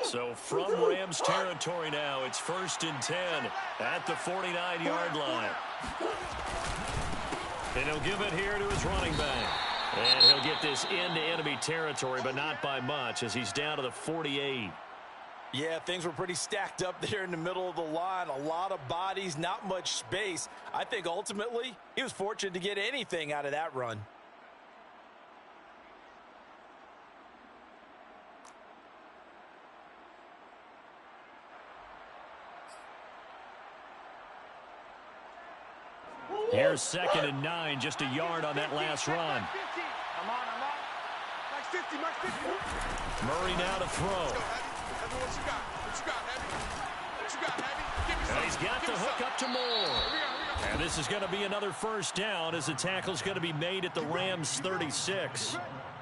So from Rams territory now, it's 1st and 10 at the 49-yard line. And he'll give it here to his running back. And he'll get this into enemy territory, but not by much, as he's down to the 48. Yeah, things were pretty stacked up there in the middle of the line. A lot of bodies, not much space. I think ultimately he was fortunate to get anything out of that run. Here's 2nd and 9, just a yard on that last run. I'm on. Max 50, Max 50. Murray now to throw. Let's go, Heavy. What you got? What you got, Heavy? What you got, Heavy? Give me some. And he's got the hook up to Moore. And this is going to be another first down as the tackle's going to be made at the Rams 36.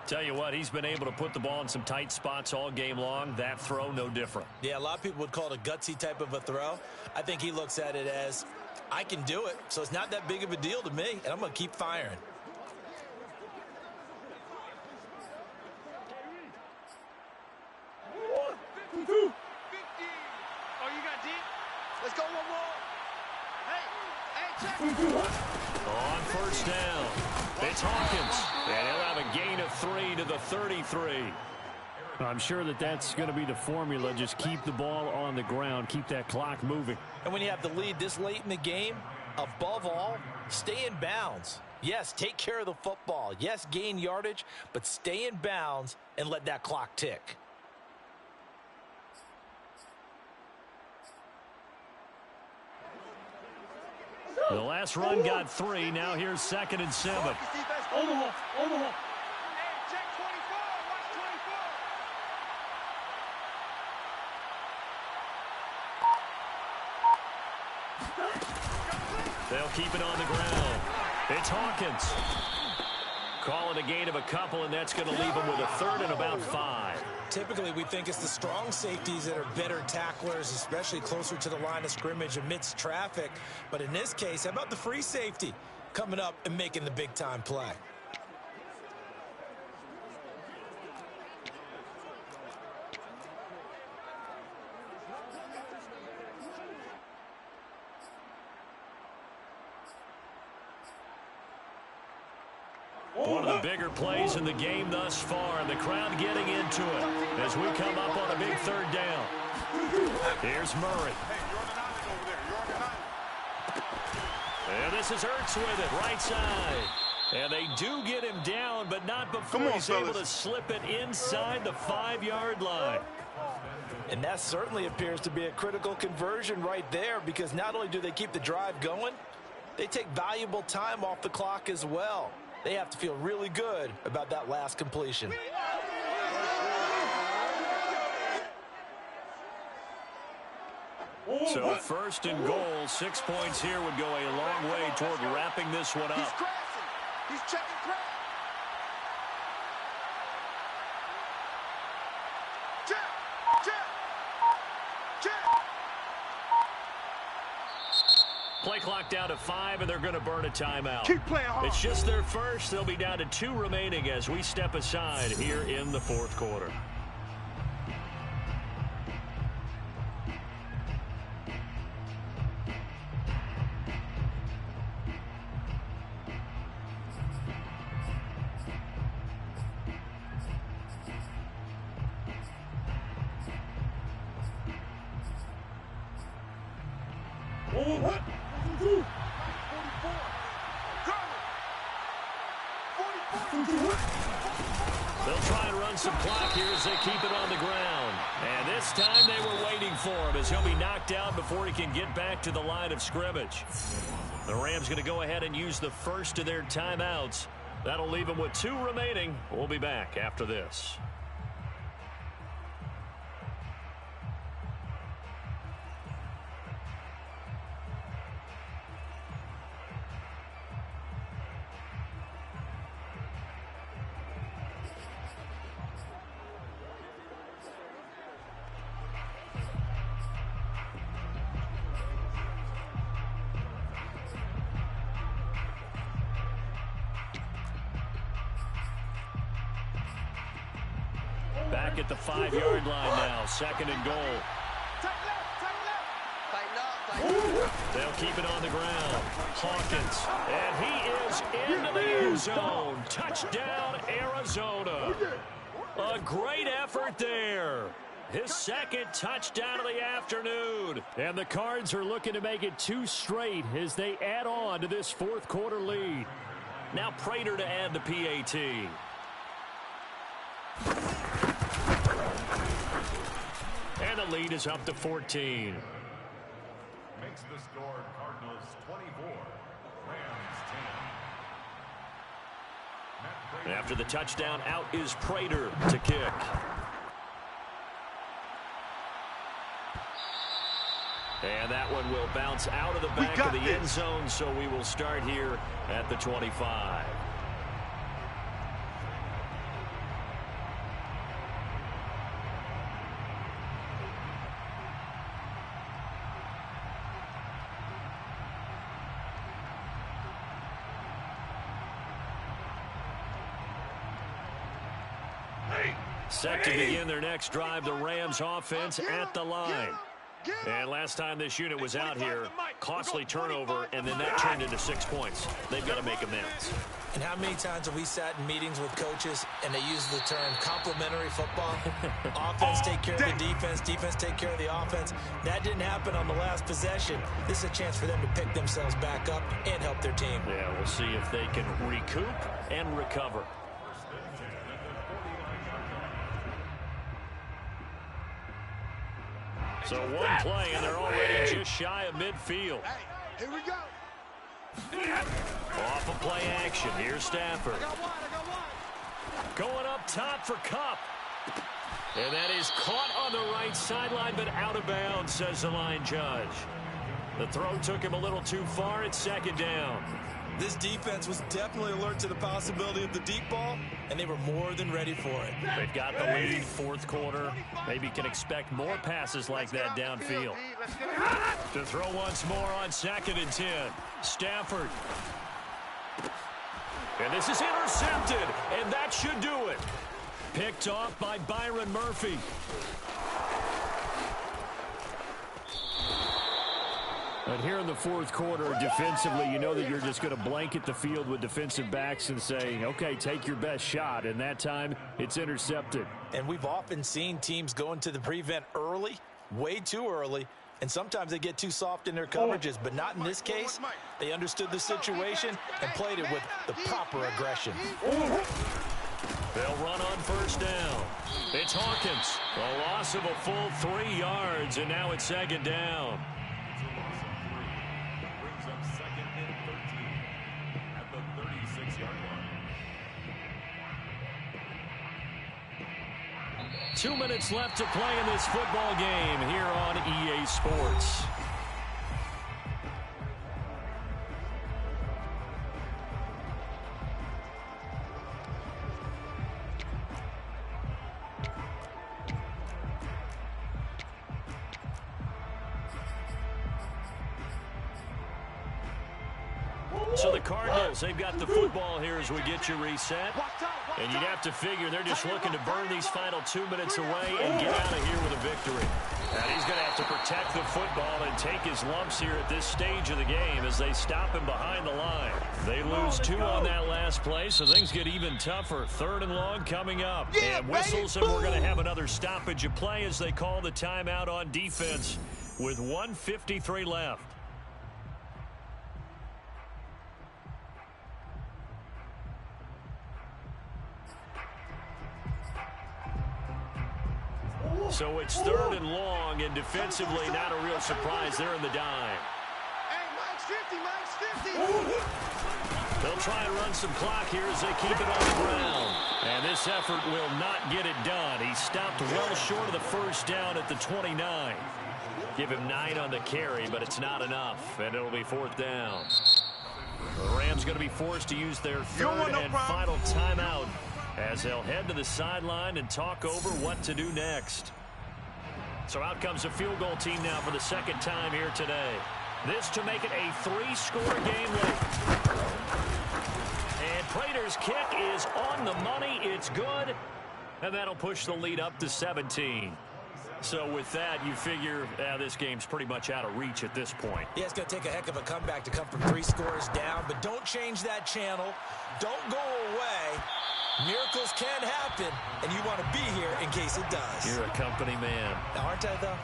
Tell you what, he's been able to put the ball in some tight spots all game long. That throw, no different. Yeah, a lot of people would call it a gutsy type of a throw. I think he looks at it as, I can do it, so it's not that big of a deal to me, and I'm going to keep firing. Oh, you got deep? Let's go one more. Hey, check. On first down, it's Hawkins. And he'll have a gain of 3 to the 33. I'm sure that's going to be the formula. Just keep the ball on the ground. Keep that clock moving. And when you have the lead this late in the game, above all, stay in bounds. Yes, take care of the football. Yes, gain yardage, but stay in bounds and let that clock tick. The last run got 3. Now here's 2nd and 7. Omaha. Hey, check 24. Watch 24. They'll keep it on the ground. It's Hawkins. Call it a gain of a couple, and that's going to leave him with a 3rd and about 5. Typically, we think it's the strong safeties that are better tacklers, especially closer to the line of scrimmage amidst traffic. But in this case, how about the free safety coming up and making the big-time play? One of the bigger plays in the game thus far, and the crowd getting into it as we come up on a big 3rd down. Here's Murray. And this is Ertz with it, right side. And they do get him down, but not before he's able to slip it inside the 5-yard line. And that certainly appears to be a critical conversion right there, because not only do they keep the drive going, they take valuable time off the clock as well. They have to feel really good about that last completion. So 1st and goal, 6 points here would go a long way toward wrapping this one up. He's crashing. He's checking crash. Check. Play clock down to 5, and they're going to burn a timeout. Keep playing hard. It's just their first. They'll be down to 2 remaining as we step aside here in the 4th quarter. They'll try and run some clock here as they keep it on the ground. And this time they were waiting for him as he'll be knocked down before he can get back to the line of scrimmage. The Rams going to go ahead and use the first of their timeouts. That'll leave them with 2 remaining. We'll be back after this. Back at the 5-yard line now, 2nd and goal. They'll keep it on the ground. Hawkins, and he is into the end zone. Touchdown, Arizona. A great effort there. His second touchdown of the afternoon. And the Cards are looking to make it 2 straight as they add on to this fourth quarter lead. Now Prater to add the PAT. And the lead is up to 14. Makes the score Cardinals 24, Rams 10. After the touchdown, out is Prater to kick. And that one will bounce out of the back of the end zone, so we will start here at the 25. Set to begin their next drive, the Rams offense at the line. And last time this unit was out here, costly turnover, and then that turned into 6 points. They've got to make amends. And how many times have we sat in meetings with coaches and they use the term complementary football? Offense take care of the defense, defense take care of the offense. That didn't happen on the last possession. This is a chance for them to pick themselves back up and help their team. Yeah, we'll see if they can recoup and recover. So one play, and they're already just shy of midfield. Here we go. Off of play action. Here's Stafford. Going up top for Kupp. And that is caught on the right sideline, but out of bounds, says the line judge. The throw took him a little too far. It's second down. This defense was definitely alert to the possibility of the deep ball, and they were more than ready for it. They've got the lead, fourth quarter. Maybe can expect more passes like that downfield. To throw once more on 2nd and 10. Stafford. And this is intercepted, and that should do it. Picked off by Byron Murphy. But here in the fourth quarter, defensively, you know that you're just going to blanket the field with defensive backs and say, okay, take your best shot. And that time, it's intercepted. And we've often seen teams go into the prevent early, way too early, and sometimes they get too soft in their coverages. But not in this case. They understood the situation and played it with the proper aggression. They'll run on first down. It's Hawkins. A loss of a full 3 yards, and now it's second down. Brings up 2nd and 13 at the 36-yard line. 2 minutes left to play in this football game here on EA Sports. So the Cardinals, they've got the football here as we get you reset. And you'd have to figure they're just looking to burn these final 2 minutes away and get out of here with a victory. Now he's going to have to protect the football and take his lumps here at this stage of the game as they stop him behind the line. They lose 2 on that last play, so things get even tougher. 3rd and long coming up. And whistles, and we're going to have another stoppage of play as they call the timeout on defense with 1:53 left. So it's 3rd and long, and defensively not a real surprise. They're in the dime. Hey, Mike's 50, Mike's 50. They'll try and run some clock here as they keep it on the ground. And this effort will not get it done. He stopped well short of the first down at the 29. Give him 9 on the carry, but it's not enough, and it'll be 4th down. The Rams going to be forced to use their 3rd and final timeout as they'll head to the sideline and talk over what to do next. So out comes a field goal team now for the 2nd time here today. This to make it a 3-score game late. And Prater's kick is on the money. It's good. And that'll push the lead up to 17. So with that, you figure this game's pretty much out of reach at this point. Yeah, it's going to take a heck of a comeback to come from 3 scores down, but don't change that channel. Don't go away. Miracles can happen, and you want to be here in case it does. You're a company man. Aren't I, though?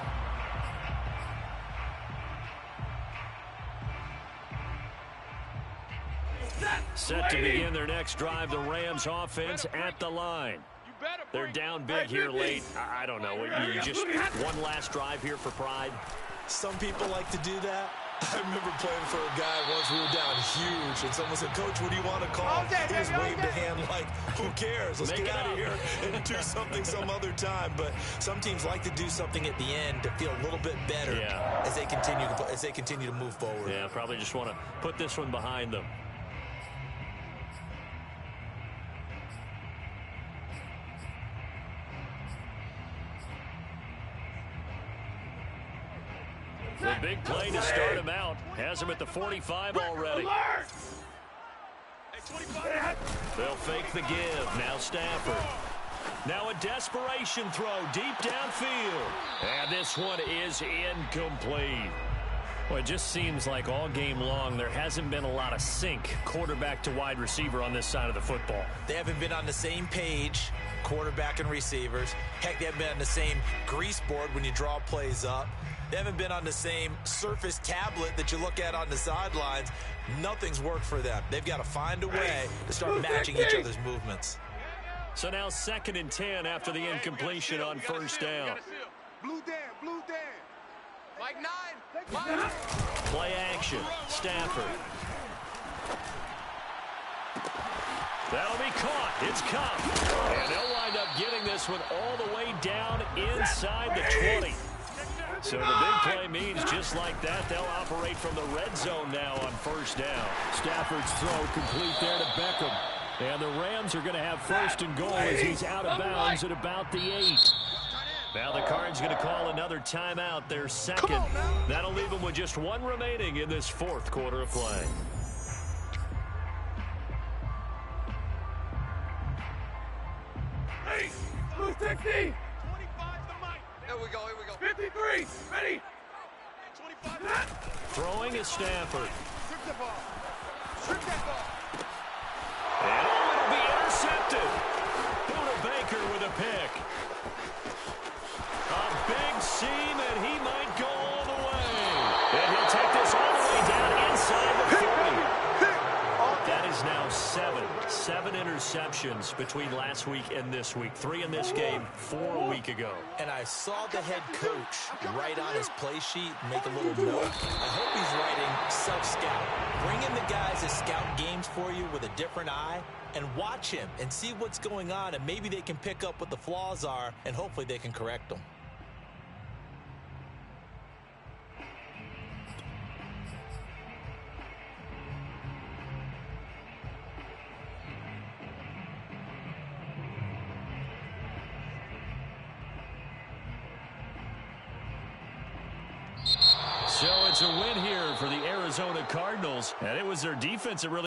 Set to begin their next drive, the Rams offense at the line. They're down big here late. I don't know. You just one last drive here for pride. Some people like to do that. I remember playing for a guy once. We were down huge, and someone said, "Coach, what do you want to call?" He just waved a hand like, "Who cares? Let's get out of here and do something some other time." But some teams like to do something at the end to feel a little bit better as they continue to move forward. Yeah, probably just want to put this one behind them. The big play to start him out. Has him at the 45 already. They'll fake the give. Now Stafford. Now a desperation throw deep downfield. And this one is incomplete. Well, it just seems like all game long there hasn't been a lot of sync quarterback to wide receiver on this side of the football. They haven't been on the same page, quarterback and receivers. Heck, they haven't been on the same grease board when you draw plays up. They haven't been on the same surface tablet that you look at on the sidelines. Nothing's worked for them. They've got to find a way to start matching each other's movements. So now 2nd and 10 after the incompletion on first down. Blue Dan. Mike 9. Play action. Stafford. That'll be caught. It's Cup. And they'll wind up getting this one all the way down inside the 20. So the big play means just like that, they'll operate from the red zone now on first down. Stafford's throw complete there to Beckham. And the Rams are going to have 1st and goal as he's out of bounds at about the 8. Now the Cards going to call another timeout, their 2nd. That'll leave them with just 1 remaining in this 4th quarter of play. Hey, Blue 60. 25 to Mike. Here we go. 53. Ready. 25. Throwing is Stafford. Strip the ball. And it'll be intercepted. Buda Baker with a pick. A big seam, and he might go all the way. And he'll take this all the way down inside the 40. That is now 7 interceptions between last week and this week. 3 in this game, 4 a week ago. And I saw the head coach write on his play sheet, make a little note. I hope he's writing self-scout. Bring in the guys that scout games for you with a different eye and watch him and see what's going on, and maybe they can pick up what the flaws are, and hopefully they can correct them. So it's a win here for the Arizona Cardinals, and it was their defense that really